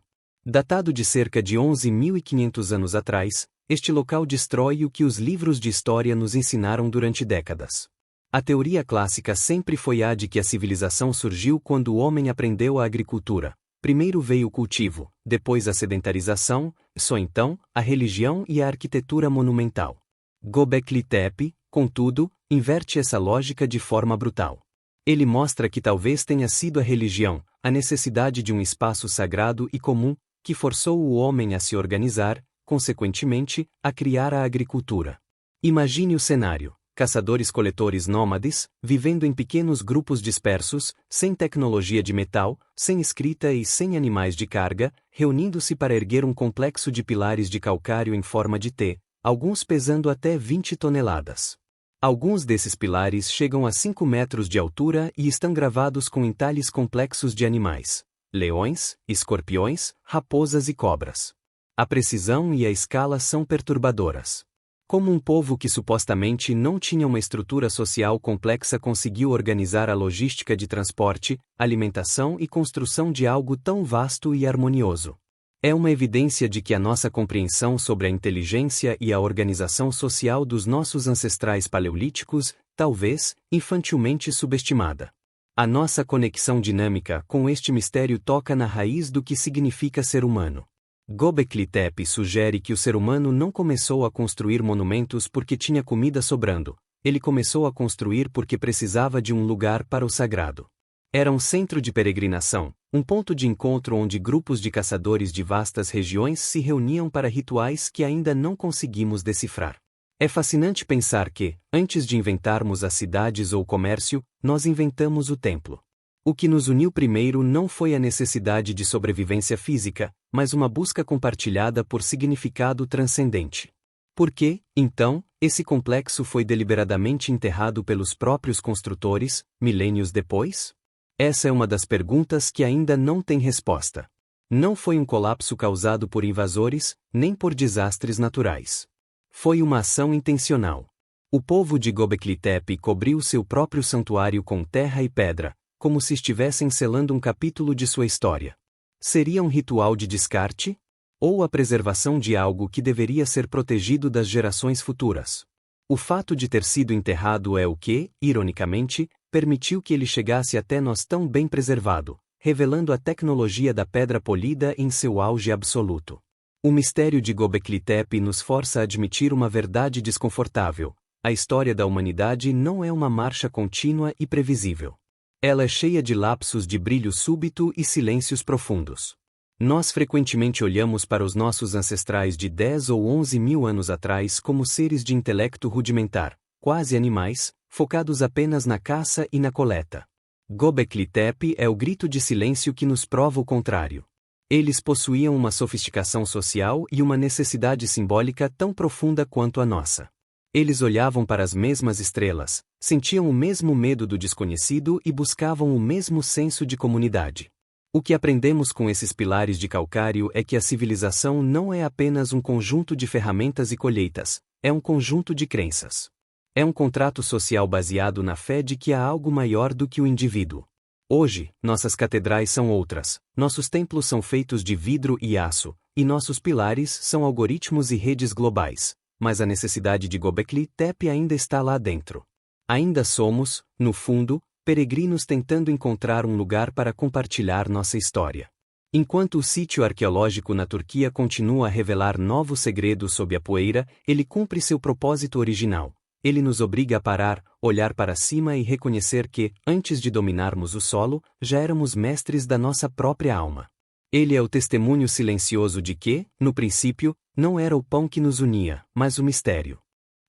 Datado de cerca de 11.500 anos atrás, este local destrói o que os livros de história nos ensinaram durante décadas. A teoria clássica sempre foi a de que a civilização surgiu quando o homem aprendeu a agricultura. Primeiro veio o cultivo, depois a sedentarização, só então, a religião e a arquitetura monumental. Göbekli Tepe, contudo, inverte essa lógica de forma brutal. Ele mostra que talvez tenha sido a religião, a necessidade de um espaço sagrado e comum, que forçou o homem a se organizar, consequentemente, a criar a agricultura. Imagine o cenário: caçadores-coletores nômades, vivendo em pequenos grupos dispersos, sem tecnologia de metal, sem escrita e sem animais de carga, reunindo-se para erguer um complexo de pilares de calcário em forma de T, alguns pesando até 20 toneladas. Alguns desses pilares chegam a 5 metros de altura e estão gravados com entalhes complexos de animais: leões, escorpiões, raposas e cobras. A precisão e a escala são perturbadoras. Como um povo que supostamente não tinha uma estrutura social complexa conseguiu organizar a logística de transporte, alimentação e construção de algo tão vasto e harmonioso? É uma evidência de que a nossa compreensão sobre a inteligência e a organização social dos nossos ancestrais paleolíticos, talvez, infantilmente subestimada. A nossa conexão dinâmica com este mistério toca na raiz do que significa ser humano. Göbekli Tepe sugere que o ser humano não começou a construir monumentos porque tinha comida sobrando, ele começou a construir porque precisava de um lugar para o sagrado. Era um centro de peregrinação, um ponto de encontro onde grupos de caçadores de vastas regiões se reuniam para rituais que ainda não conseguimos decifrar. É fascinante pensar que, antes de inventarmos as cidades ou o comércio, nós inventamos o templo. O que nos uniu primeiro não foi a necessidade de sobrevivência física, mas uma busca compartilhada por significado transcendente. Por que, então, esse complexo foi deliberadamente enterrado pelos próprios construtores, milênios depois? Essa é uma das perguntas que ainda não tem resposta. Não foi um colapso causado por invasores, nem por desastres naturais. Foi uma ação intencional. O povo de Göbekli Tepe cobriu seu próprio santuário com terra e pedra, como se estivessem selando um capítulo de sua história. Seria um ritual de descarte? Ou a preservação de algo que deveria ser protegido das gerações futuras? O fato de ter sido enterrado é o que, ironicamente, permitiu que ele chegasse até nós tão bem preservado, revelando a tecnologia da pedra polida em seu auge absoluto. O mistério de Göbekli Tepe nos força a admitir uma verdade desconfortável: a história da humanidade não é uma marcha contínua e previsível. Ela é cheia de lapsos de brilho súbito e silêncios profundos. Nós frequentemente olhamos para os nossos ancestrais de 10 ou 11 mil anos atrás como seres de intelecto rudimentar, quase animais, focados apenas na caça e na coleta. Göbekli Tepe é o grito de silêncio que nos prova o contrário. Eles possuíam uma sofisticação social e uma necessidade simbólica tão profunda quanto a nossa. Eles olhavam para as mesmas estrelas, sentiam o mesmo medo do desconhecido e buscavam o mesmo senso de comunidade. O que aprendemos com esses pilares de calcário é que a civilização não é apenas um conjunto de ferramentas e colheitas, é um conjunto de crenças. É um contrato social baseado na fé de que há algo maior do que o indivíduo. Hoje, nossas catedrais são outras, nossos templos são feitos de vidro e aço, e nossos pilares são algoritmos e redes globais, mas a necessidade de Göbekli Tepe ainda está lá dentro. Ainda somos, no fundo, peregrinos tentando encontrar um lugar para compartilhar nossa história. Enquanto o sítio arqueológico na Turquia continua a revelar novos segredos sob a poeira, ele cumpre seu propósito original. Ele nos obriga a parar, olhar para cima e reconhecer que, antes de dominarmos o solo, já éramos mestres da nossa própria alma. Ele é o testemunho silencioso de que, no princípio, não era o pão que nos unia, mas o mistério.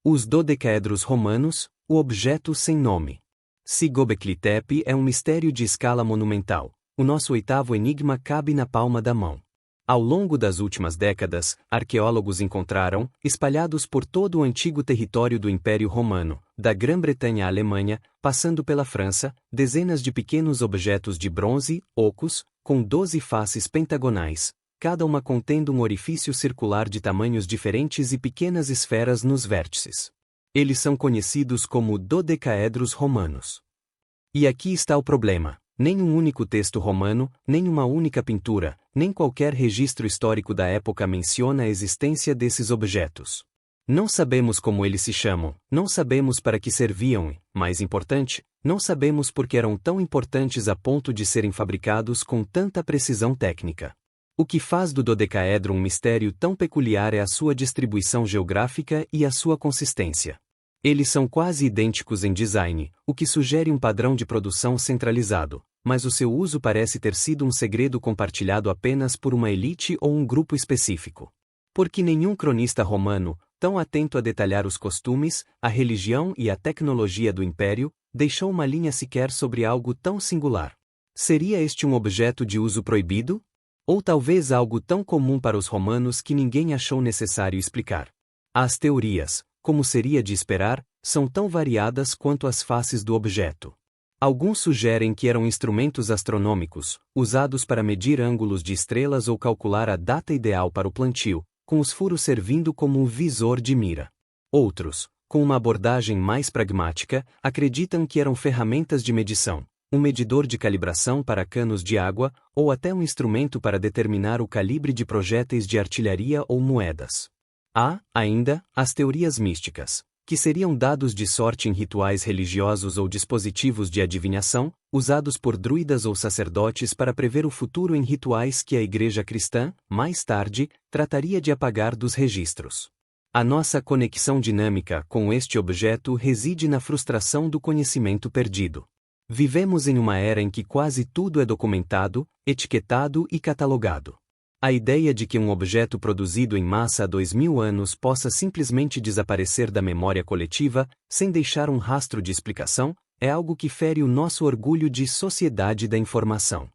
Os dodecaedros romanos, o objeto sem nome. Se Göbekli Tepe é um mistério de escala monumental, o nosso oitavo enigma cabe na palma da mão. Ao longo das últimas décadas, arqueólogos encontraram, espalhados por todo o antigo território do Império Romano, da Grã-Bretanha à Alemanha, passando pela França, dezenas de pequenos objetos de bronze, ocos, com 12 faces pentagonais, cada uma contendo um orifício circular de tamanhos diferentes e pequenas esferas nos vértices. Eles são conhecidos como dodecaedros romanos. E aqui está o problema: nem um único texto romano, nem uma única pintura, nem qualquer registro histórico da época menciona a existência desses objetos. Não sabemos como eles se chamam, não sabemos para que serviam e, mais importante, não sabemos por que eram tão importantes a ponto de serem fabricados com tanta precisão técnica. O que faz do dodecaedro um mistério tão peculiar é a sua distribuição geográfica e a sua consistência. Eles são quase idênticos em design, o que sugere um padrão de produção centralizado, mas o seu uso parece ter sido um segredo compartilhado apenas por uma elite ou um grupo específico. Porque nenhum cronista romano, tão atento a detalhar os costumes, a religião e a tecnologia do império, deixou uma linha sequer sobre algo tão singular. Seria este um objeto de uso proibido? Ou talvez algo tão comum para os romanos que ninguém achou necessário explicar? As teorias, como seria de esperar, são tão variadas quanto as faces do objeto. Alguns sugerem que eram instrumentos astronômicos, usados para medir ângulos de estrelas ou calcular a data ideal para o plantio, com os furos servindo como um visor de mira. Outros, com uma abordagem mais pragmática, acreditam que eram ferramentas de medição, um medidor de calibração para canos de água, ou até um instrumento para determinar o calibre de projéteis de artilharia ou moedas. Há, ainda, as teorias místicas, que seriam dados de sorte em rituais religiosos ou dispositivos de adivinhação, usados por druidas ou sacerdotes para prever o futuro em rituais que a Igreja cristã, mais tarde, trataria de apagar dos registros. A nossa conexão dinâmica com este objeto reside na frustração do conhecimento perdido. Vivemos em uma era em que quase tudo é documentado, etiquetado e catalogado. A ideia de que um objeto produzido em massa há 2000 anos possa simplesmente desaparecer da memória coletiva, sem deixar um rastro de explicação, é algo que fere o nosso orgulho de sociedade da informação.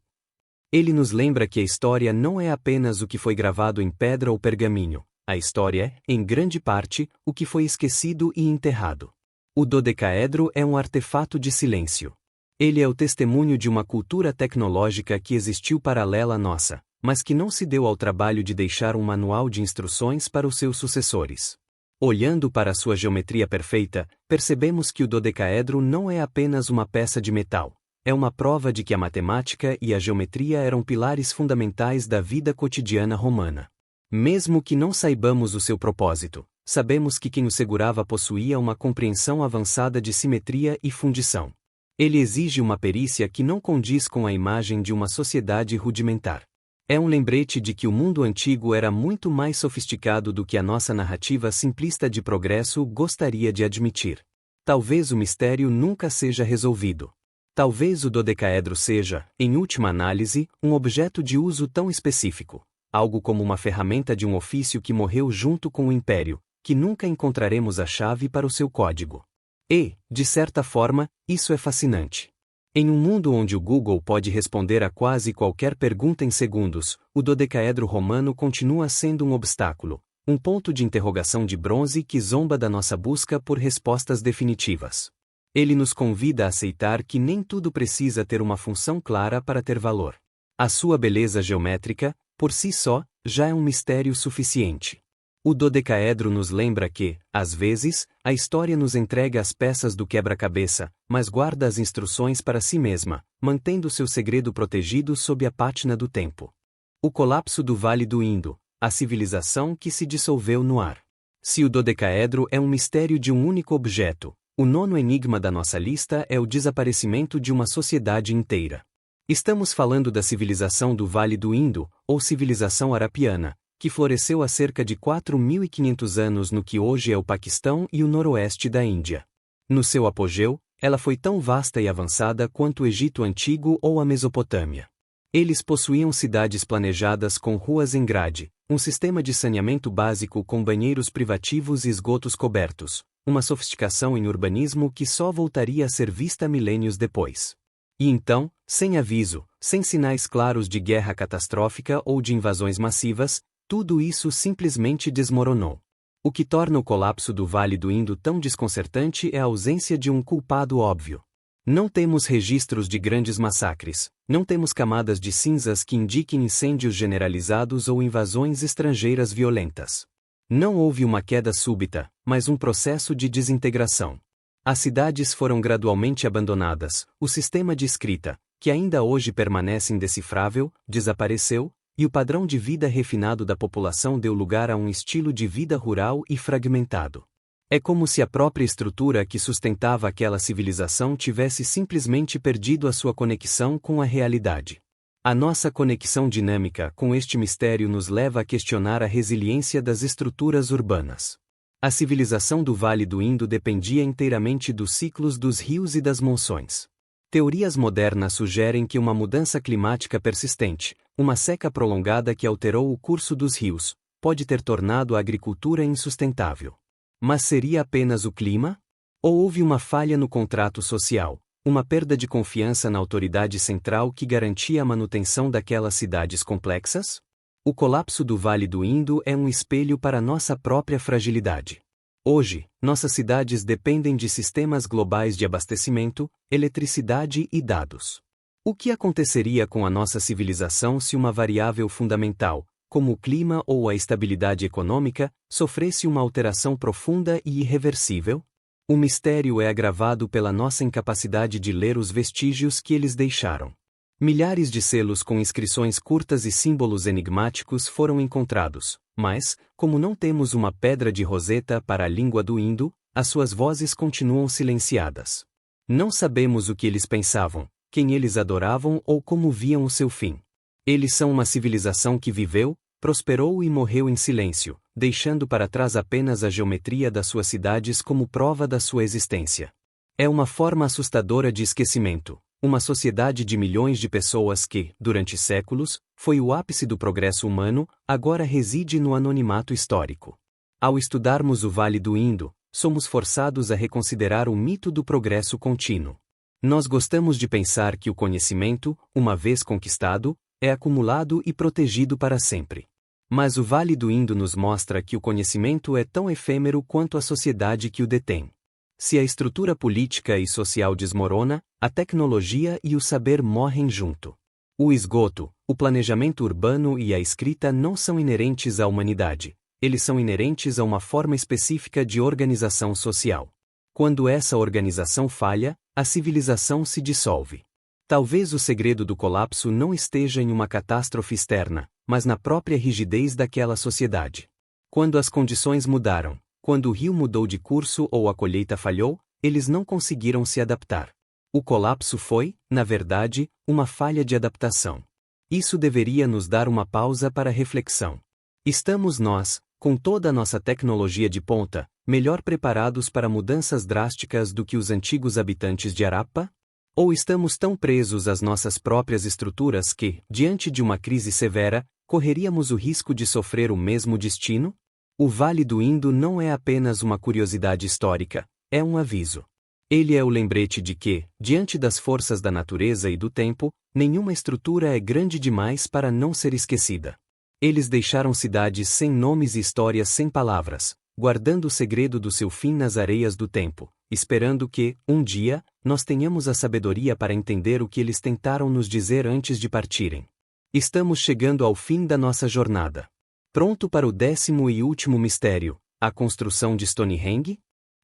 Ele nos lembra que a história não é apenas o que foi gravado em pedra ou pergaminho. A história é, em grande parte, o que foi esquecido e enterrado. O dodecaedro é um artefato de silêncio. Ele é o testemunho de uma cultura tecnológica que existiu paralela à nossa, mas que não se deu ao trabalho de deixar um manual de instruções para os seus sucessores. Olhando para sua geometria perfeita, percebemos que o dodecaedro não é apenas uma peça de metal. É uma prova de que a matemática e a geometria eram pilares fundamentais da vida cotidiana romana. Mesmo que não saibamos o seu propósito, sabemos que quem o segurava possuía uma compreensão avançada de simetria e fundição. Ele exige uma perícia que não condiz com a imagem de uma sociedade rudimentar. É um lembrete de que o mundo antigo era muito mais sofisticado do que a nossa narrativa simplista de progresso gostaria de admitir. Talvez o mistério nunca seja resolvido. Talvez o dodecaedro seja, em última análise, um objeto de uso tão específico, algo como uma ferramenta de um ofício que morreu junto com o império, que nunca encontraremos a chave para o seu código. E, de certa forma, isso é fascinante. Em um mundo onde o Google pode responder a quase qualquer pergunta em segundos, o dodecaedro romano continua sendo um obstáculo, um ponto de interrogação de bronze que zomba da nossa busca por respostas definitivas. Ele nos convida a aceitar que nem tudo precisa ter uma função clara para ter valor. A sua beleza geométrica, por si só, já é um mistério suficiente. O dodecaedro nos lembra que, às vezes, a história nos entrega as peças do quebra-cabeça, mas guarda as instruções para si mesma, mantendo seu segredo protegido sob a pátina do tempo. O colapso do Vale do Indo, a civilização que se dissolveu no ar. Se o dodecaedro é um mistério de um único objeto, o nono enigma da nossa lista é o desaparecimento de uma sociedade inteira. Estamos falando da civilização do Vale do Indo, ou civilização arapiana, que floresceu há cerca de 4.500 anos no que hoje é o Paquistão e o noroeste da Índia. No seu apogeu, ela foi tão vasta e avançada quanto o Egito Antigo ou a Mesopotâmia. Eles possuíam cidades planejadas com ruas em grade, um sistema de saneamento básico com banheiros privativos e esgotos cobertos, uma sofisticação em urbanismo que só voltaria a ser vista milênios depois. E então, sem aviso, sem sinais claros de guerra catastrófica ou de invasões massivas, tudo isso simplesmente desmoronou. O que torna o colapso do Vale do Indo tão desconcertante é a ausência de um culpado óbvio. Não temos registros de grandes massacres, não temos camadas de cinzas que indiquem incêndios generalizados ou invasões estrangeiras violentas. Não houve uma queda súbita, mas um processo de desintegração. As cidades foram gradualmente abandonadas, o sistema de escrita, que ainda hoje permanece indecifrável, desapareceu, e o padrão de vida refinado da população deu lugar a um estilo de vida rural e fragmentado. É como se a própria estrutura que sustentava aquela civilização tivesse simplesmente perdido a sua conexão com a realidade. A nossa conexão dinâmica com este mistério nos leva a questionar a resiliência das estruturas urbanas. A civilização do Vale do Indo dependia inteiramente dos ciclos dos rios e das monções. Teorias modernas sugerem que uma mudança climática persistente, uma seca prolongada que alterou o curso dos rios, pode ter tornado a agricultura insustentável. Mas seria apenas o clima? Ou houve uma falha no contrato social, uma perda de confiança na autoridade central que garantia a manutenção daquelas cidades complexas? O colapso do Vale do Indo é um espelho para nossa própria fragilidade. Hoje, nossas cidades dependem de sistemas globais de abastecimento, eletricidade e dados. O que aconteceria com a nossa civilização se uma variável fundamental, como o clima ou a estabilidade econômica, sofresse uma alteração profunda e irreversível? O mistério é agravado pela nossa incapacidade de ler os vestígios que eles deixaram. Milhares de selos com inscrições curtas e símbolos enigmáticos foram encontrados, mas, como não temos uma pedra de Roseta para a língua do Indo, as suas vozes continuam silenciadas. Não sabemos o que eles pensavam, quem eles adoravam ou como viam o seu fim. Eles são uma civilização que viveu, prosperou e morreu em silêncio, deixando para trás apenas a geometria das suas cidades como prova da sua existência. É uma forma assustadora de esquecimento. Uma sociedade de milhões de pessoas que, durante séculos, foi o ápice do progresso humano, agora reside no anonimato histórico. Ao estudarmos o Vale do Indo, somos forçados a reconsiderar o mito do progresso contínuo. Nós gostamos de pensar que o conhecimento, uma vez conquistado, é acumulado e protegido para sempre. Mas o Vale do Indo nos mostra que o conhecimento é tão efêmero quanto a sociedade que o detém. Se a estrutura política e social desmorona, a tecnologia e o saber morrem junto. O esgoto, o planejamento urbano e a escrita não são inerentes à humanidade, eles são inerentes a uma forma específica de organização social. Quando essa organização falha, a civilização se dissolve. Talvez o segredo do colapso não esteja em uma catástrofe externa, mas na própria rigidez daquela sociedade. Quando as condições mudaram, quando o rio mudou de curso ou a colheita falhou, eles não conseguiram se adaptar. O colapso foi, na verdade, uma falha de adaptação. Isso deveria nos dar uma pausa para reflexão. Estamos nós, com toda a nossa tecnologia de ponta, melhor preparados para mudanças drásticas do que os antigos habitantes de Harappa? Ou estamos tão presos às nossas próprias estruturas que, diante de uma crise severa, correríamos o risco de sofrer o mesmo destino? O Vale do Indo não é apenas uma curiosidade histórica, é um aviso. Ele é o lembrete de que, diante das forças da natureza e do tempo, nenhuma estrutura é grande demais para não ser esquecida. Eles deixaram cidades sem nomes e histórias sem palavras, guardando o segredo do seu fim nas areias do tempo, esperando que, um dia, nós tenhamos a sabedoria para entender o que eles tentaram nos dizer antes de partirem. Estamos chegando ao fim da nossa jornada. Pronto para o 10º e último mistério, a construção de Stonehenge?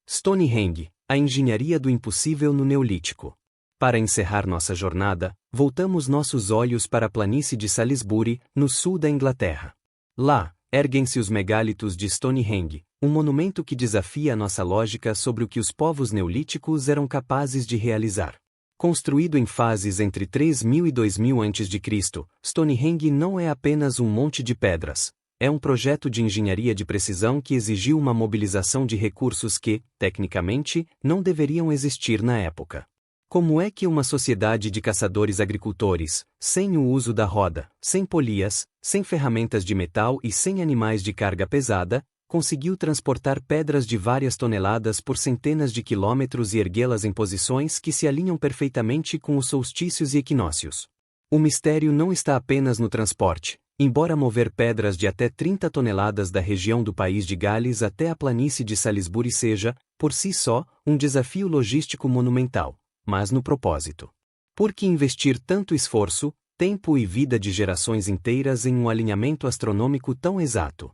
Stonehenge, a engenharia do impossível no Neolítico. Para encerrar nossa jornada, voltamos nossos olhos para a planície de Salisbury, no sul da Inglaterra. Lá, erguem-se os megálitos de Stonehenge, um monumento que desafia a nossa lógica sobre o que os povos neolíticos eram capazes de realizar. Construído em fases entre 3000 e 2000 a.C., Stonehenge não é apenas um monte de pedras. É um projeto de engenharia de precisão que exigiu uma mobilização de recursos que, tecnicamente, não deveriam existir na época. Como é que uma sociedade de caçadores-agricultores, sem o uso da roda, sem polias, sem ferramentas de metal e sem animais de carga pesada, conseguiu transportar pedras de várias toneladas por centenas de quilômetros e erguê-las em posições que se alinham perfeitamente com os solstícios e equinócios? O mistério não está apenas no transporte. Embora mover pedras de até 30 toneladas da região do país de Gales até a planície de Salisbury seja, por si só, um desafio logístico monumental, mas no propósito. Por que investir tanto esforço, tempo e vida de gerações inteiras em um alinhamento astronômico tão exato?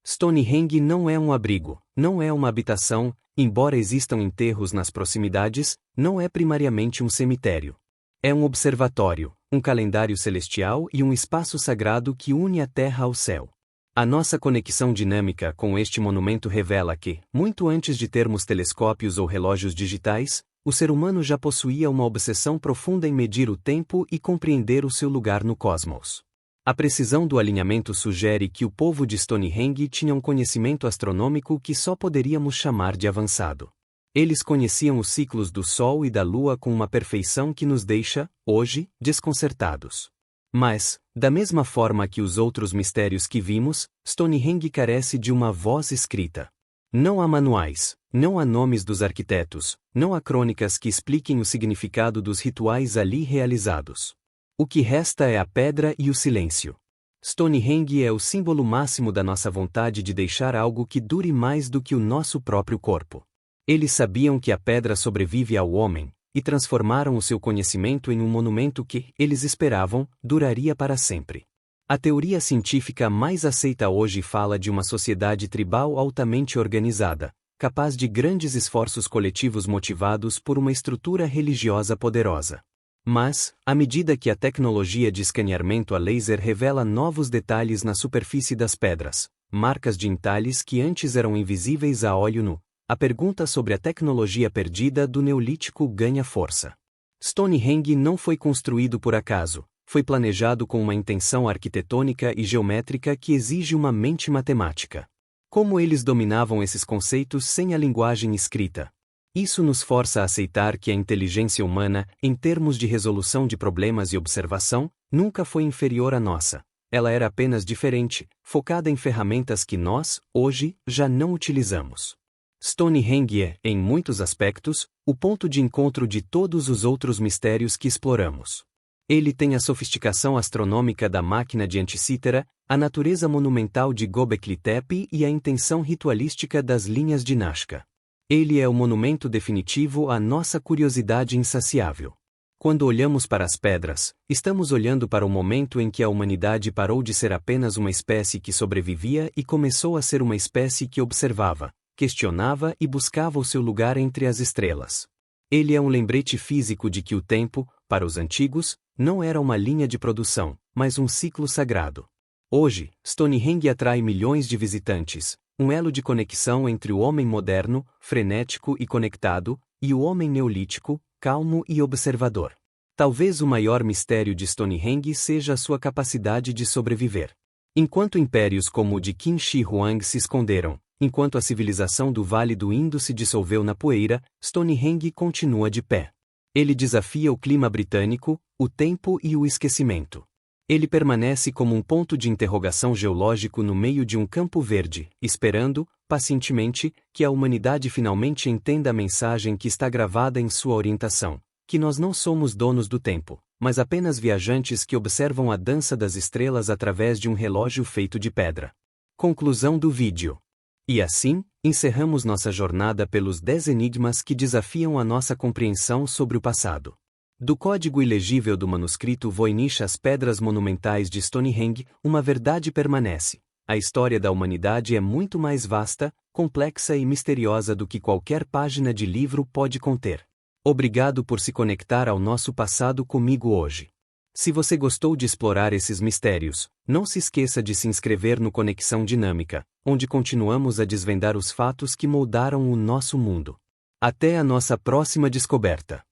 Stonehenge não é um abrigo, não é uma habitação, embora existam enterros nas proximidades, não é primariamente um cemitério. É um observatório, um calendário celestial e um espaço sagrado que une a Terra ao céu. A nossa conexão dinâmica com este monumento revela que, muito antes de termos telescópios ou relógios digitais, o ser humano já possuía uma obsessão profunda em medir o tempo e compreender o seu lugar no cosmos. A precisão do alinhamento sugere que o povo de Stonehenge tinha um conhecimento astronômico que só poderíamos chamar de avançado. Eles conheciam os ciclos do Sol e da Lua com uma perfeição que nos deixa, hoje, desconcertados. Mas, da mesma forma que os outros mistérios que vimos, Stonehenge carece de uma voz escrita. Não há manuais, não há nomes dos arquitetos, não há crônicas que expliquem o significado dos rituais ali realizados. O que resta é a pedra e o silêncio. Stonehenge é o símbolo máximo da nossa vontade de deixar algo que dure mais do que o nosso próprio corpo. Eles sabiam que a pedra sobrevive ao homem, e transformaram o seu conhecimento em um monumento que, eles esperavam, duraria para sempre. A teoria científica mais aceita hoje fala de uma sociedade tribal altamente organizada, capaz de grandes esforços coletivos motivados por uma estrutura religiosa poderosa. Mas, à medida que a tecnologia de escaneamento a laser revela novos detalhes na superfície das pedras, marcas de entalhes que antes eram invisíveis a olho nu, a pergunta sobre a tecnologia perdida do Neolítico ganha força. Stonehenge não foi construído por acaso, foi planejado com uma intenção arquitetônica e geométrica que exige uma mente matemática. Como eles dominavam esses conceitos sem a linguagem escrita? Isso nos força a aceitar que a inteligência humana, em termos de resolução de problemas e observação, nunca foi inferior à nossa. Ela era apenas diferente, focada em ferramentas que nós, hoje, já não utilizamos. Stonehenge é, em muitos aspectos, o ponto de encontro de todos os outros mistérios que exploramos. Ele tem a sofisticação astronômica da máquina de Antikythera, a natureza monumental de Göbekli Tepe e a intenção ritualística das linhas de Nazca. Ele é o monumento definitivo à nossa curiosidade insaciável. Quando olhamos para as pedras, estamos olhando para o momento em que a humanidade parou de ser apenas uma espécie que sobrevivia e começou a ser uma espécie que observava, questionava e buscava o seu lugar entre as estrelas. Ele é um lembrete físico de que o tempo, para os antigos, não era uma linha de produção, mas um ciclo sagrado. Hoje, Stonehenge atrai milhões de visitantes, um elo de conexão entre o homem moderno, frenético e conectado, e o homem neolítico, calmo e observador. Talvez o maior mistério de Stonehenge seja a sua capacidade de sobreviver. Enquanto impérios como o de Qin Shi Huang se esconderam, enquanto a civilização do Vale do Indo se dissolveu na poeira, Stonehenge continua de pé. Ele desafia o clima britânico, o tempo e o esquecimento. Ele permanece como um ponto de interrogação geológico no meio de um campo verde, esperando, pacientemente, que a humanidade finalmente entenda a mensagem que está gravada em sua orientação: que nós não somos donos do tempo, mas apenas viajantes que observam a dança das estrelas através de um relógio feito de pedra. Conclusão do vídeo. E assim, encerramos nossa jornada pelos 10 enigmas que desafiam a nossa compreensão sobre o passado. Do código ilegível do manuscrito Voynich às pedras monumentais de Stonehenge, uma verdade permanece: a história da humanidade é muito mais vasta, complexa e misteriosa do que qualquer página de livro pode conter. Obrigado por se conectar ao nosso passado comigo hoje. Se você gostou de explorar esses mistérios, não se esqueça de se inscrever no Conexão Dinâmica, onde continuamos a desvendar os fatos que moldaram o nosso mundo. Até a nossa próxima descoberta.